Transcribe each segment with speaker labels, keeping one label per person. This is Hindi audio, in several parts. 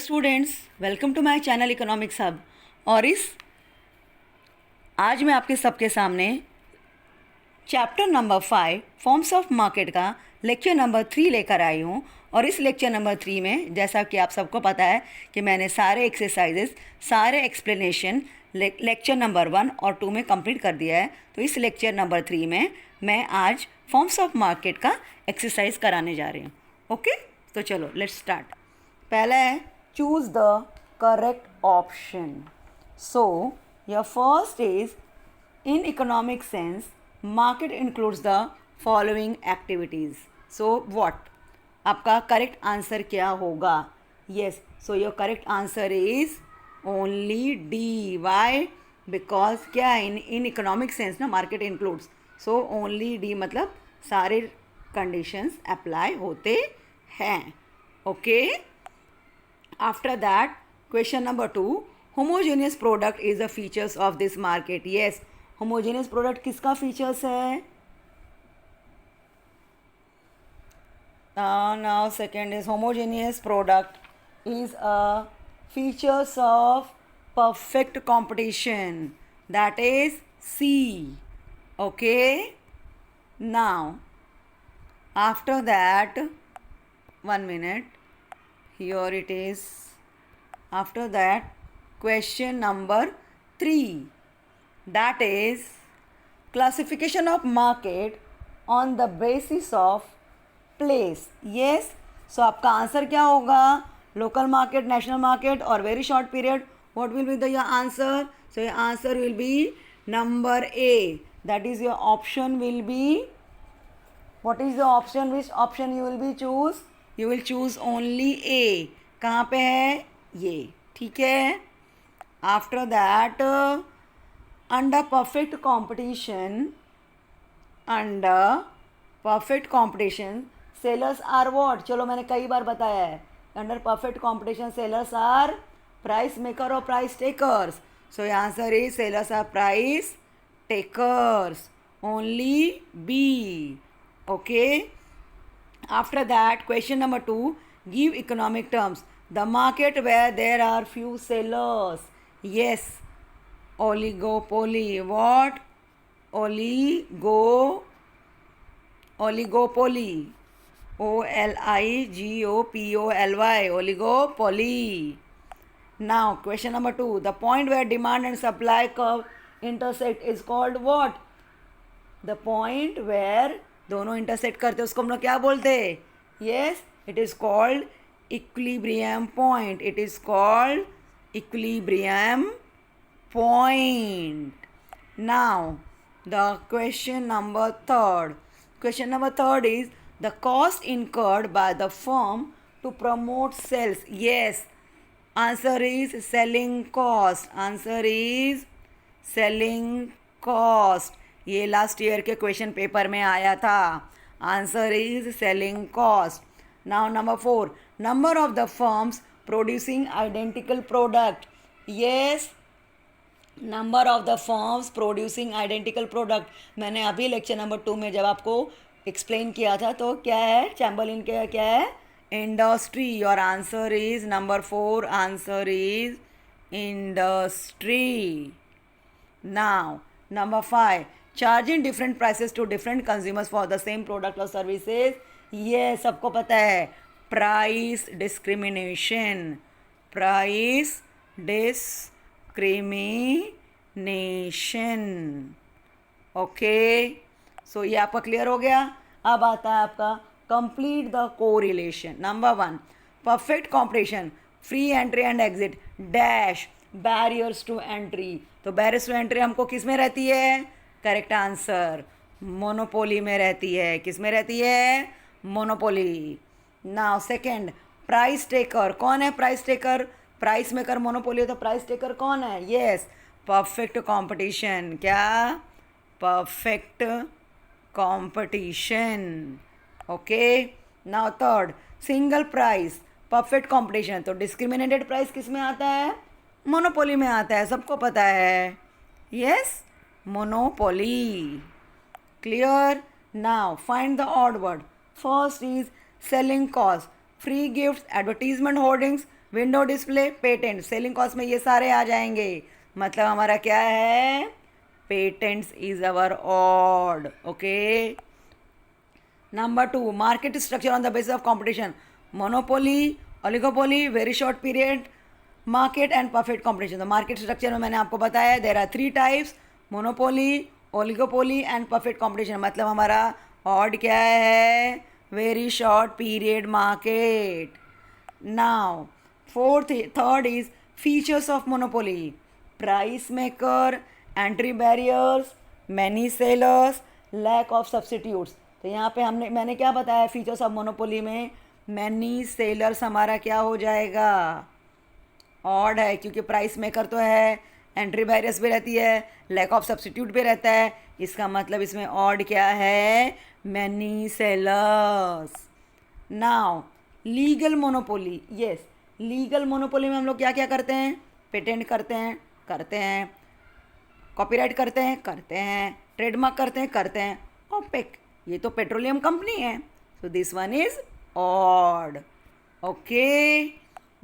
Speaker 1: Students, welcome to my channel economics hub. और आज मैं आपके सबके सामने chapter number 5 forms of market का लेक्चर नंबर 3 लेकर आई हूँ। और इस लेक्चर नंबर 3 में जैसा कि आप सबको पता है कि मैंने सारे एक्सरसाइजेस, सारे एक्सप्लेनेशन लेक्चर नंबर 1 और 2 में कंप्लीट कर दिया है। तो इस लेक्चर नंबर 3 में मैं आज फॉर्म्स ऑफ मार्केट का एक्सरसाइज कराने जा रही हूँ। ओके, तो चलो लेट्स स्टार्ट। पहला है choose the correct option. So your first is, in economic sense market includes the following activities. So what? आपका करेक्ट आंसर क्या होगा? Yes, so your correct answer is only D. Why? Because क्या है, in economic sense ना market includes, so only D मतलब सारे conditions apply होते हैं. Okay. After that, question number 2, homogeneous product is the features of this market. Yes, homogeneous product किसका features है? Now second is homogeneous product is a features of perfect competition. That is C. Okay. Now after that, 1 minute. Here it is. After that, question number 3, that is classification of market on the basis of place. Yes, so आपका आंसर क्या होगा? लोकल मार्केट, नेशनल मार्केट और very short period. What will be the your answer? So your answer will be number A. That is your option will be, what is the option? Which option you will be choose? You will choose only A. कहाँ पे है? ये. ठीक है. After that, under perfect competition, sellers are what? चलो मैंने कई बार बताया है. Under perfect competition, sellers are price maker or price takers. So your answer is sellers are price takers. Only B. Okay. After that, question number 2, give economic terms. The market where there are few sellers. Yes, oligopoly. What? Oligopoly. Oligopoly. Oligopoly. Now, question number 2, the point where demand and supply curve intersect is called what? The point where दोनों इंटरसेक्ट करते उसको हम लोग क्या बोलते हैं? Yes, it is called equilibrium point. It is called equilibrium point. Now the question number third is the cost incurred by the firm to promote sales. Yes, answer is selling cost. Answer is selling cost. ये लास्ट ईयर के क्वेश्चन पेपर में आया था. Answer is selling cost. Now number 4, number of the firms producing identical product. Yes, number of the firms producing identical product. मैंने अभी लेक्चर नंबर 2 में जब आपको एक्सप्लेन किया था तो क्या है, चैम्बरलिन के क्या है, इंडस्ट्री. और answer is number 4. Answer is industry. Now number 5, charging different prices to different consumers for the same product और सर्विसेज. ये सबको पता है, price discrimination. Price discrimination. Okay, so ये आपका क्लियर हो गया. अब आता है आपका complete the correlation. Number 1, perfect competition, free entry and exit dash barriers to entry. तो बैरियर्स टू एंट्री हमको किस में रहती है? करेक्ट आंसर, मोनोपोली में रहती है. किस में रहती है? Monopoly. Now second, price taker. कौन है price taker? Price maker monopoly है तो प्राइस टेकर कौन है? Yes, perfect competition. क्या? Perfect competition. Okay. Now third, single price, perfect competition. तो डिस्क्रिमिनेटेड प्राइस किस में आता है? मोनोपोली में आता है, सबको पता है. Yes, monopoly. Clear? Now find the odd word. First is selling cost, free gifts, advertisement hoardings, window display, patent. Selling cost में ये सारे आ जाएंगे, मतलब हमारा क्या है, patents is our odd. Okay, number 2, market structure on the basis of competition, monopoly, oligopoly, very short period market and perfect competition. तो मार्केट स्ट्रक्चर में मैंने आपको बताया there are 3 types, monopoly, oligopoly and perfect competition. मतलब हमारा ऑड क्या है, very short period market. Now third is features of monopoly, price maker, entry barriers, many sellers, lack of substitutes. तो यहाँ पे मैंने क्या बताया, फीचर्स ऑफ मोनोपोली में मैनी सेलर्स हमारा क्या हो जाएगा, ऑड है, क्योंकि प्राइस मेकर तो है, एंट्री बैरियर्स भी रहती है, लैक ऑफ सब्सिट्यूट भी रहता है। इसका मतलब इसमें ऑड क्या है, many sellers. Now legal monopoly, yes, legal monopoly में हम लोग क्या क्या करते हैं, पेटेंट करते हैं, कॉपीराइट करते हैं, ट्रेडमार्क करते हैं, ओपेक, ये तो पेट्रोलियम कंपनी है, so this one is odd. Okay,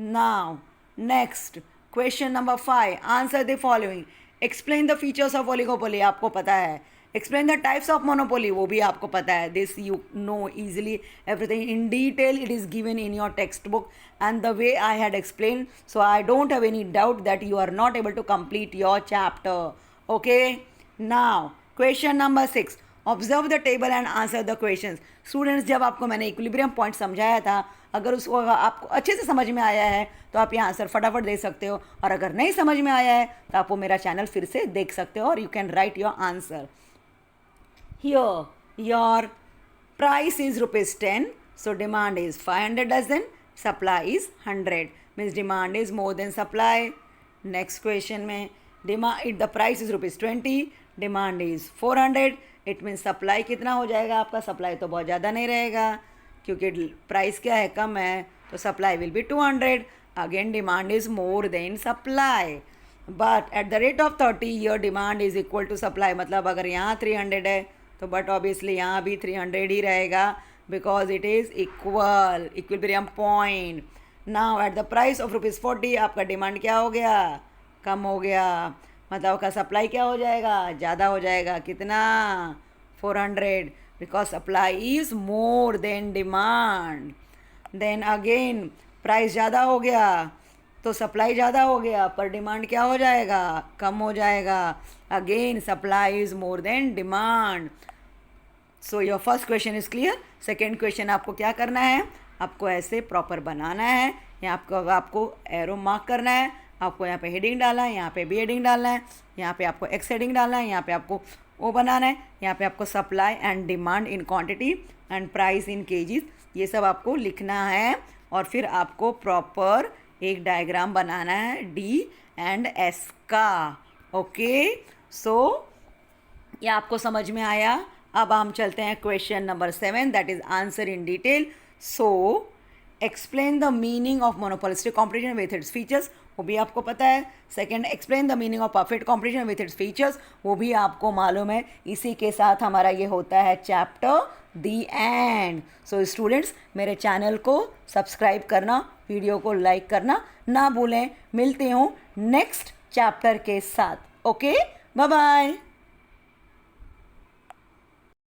Speaker 1: now next question number 5, answer the following, explain the features of oligopoly, आपको पता है, explain the types of monopoly, वो भी आपको पता है, this you know easily everything in detail, it is given in your textbook and the way I had explained, so I don't have any doubt that you are not able to complete your chapter. Okay, now question number 6, observe the table and answer the questions. Students, जब आपको मैंने इक्विलिब्रियम पॉइंट समझाया था, अगर उसको आपको अच्छे से समझ में आया है तो आप ये आंसर फटाफट दे सकते हो, और अगर नहीं समझ में आया है तो आप वो मेरा चैनल फिर से देख सकते हो और you can write your answer. Here your price is ₹10, so demand is 500 dozen, supply is 100, means demand is more than supply. Next question में demand, if the price is ₹20, demand is 400, it means supply कितना हो जाएगा आपका, supply तो बहुत ज़्यादा नहीं रहेगा क्योंकि प्राइस क्या है, कम है, तो supply will be 200, again demand is more than supply, but at the rate of 30 your demand is equal to supply, मतलब अगर यहाँ 300 है तो बट ऑब्वियसली यहाँ भी 300 ही रहेगा, because it is equal, equilibrium point. Now at the price of ₹40 आपका डिमांड क्या हो गया, कम हो गया, मतलब आपका सप्लाई क्या हो जाएगा, ज़्यादा हो जाएगा, कितना, 400, because supply is more than demand. Then again price ज़्यादा हो गया तो सप्लाई ज़्यादा हो गया, पर डिमांड क्या हो जाएगा, कम हो जाएगा, again supply is more than demand. So your first question is clear. Second question आपको क्या करना है, आपको ऐसे प्रॉपर बनाना है, यहाँ आपको एरो मार्क करना है, आपको यहाँ पे हेडिंग डालना है, यहाँ पे भी हेडिंग डालना है, यहाँ पे आपको एक्स हेडिंग डालना है, यहाँ पे आपको ओ बनाना है, यहाँ पे आपको supply and demand in quantity and price in KGs, ये सब आपको लिखना है, और फिर आपको प्रॉपर एक डायग्राम बनाना है डी एंड एस का। ओके, सो ये आपको समझ में आया। अब हम चलते हैं question number 7, that is answer in detail. So explain the meaning of monopolistic competition with its features, वो भी आपको पता है। Second, explain the meaning of perfect competition with its features, वो भी आपको मालूम है। इसी के साथ हमारा ये होता है chapter the end. So students, मेरे चैनल को सब्सक्राइब करना, वीडियो को लाइक करना ना भूलें। मिलते हूँ नेक्स्ट चैप्टर के साथ। Okay, bye bye.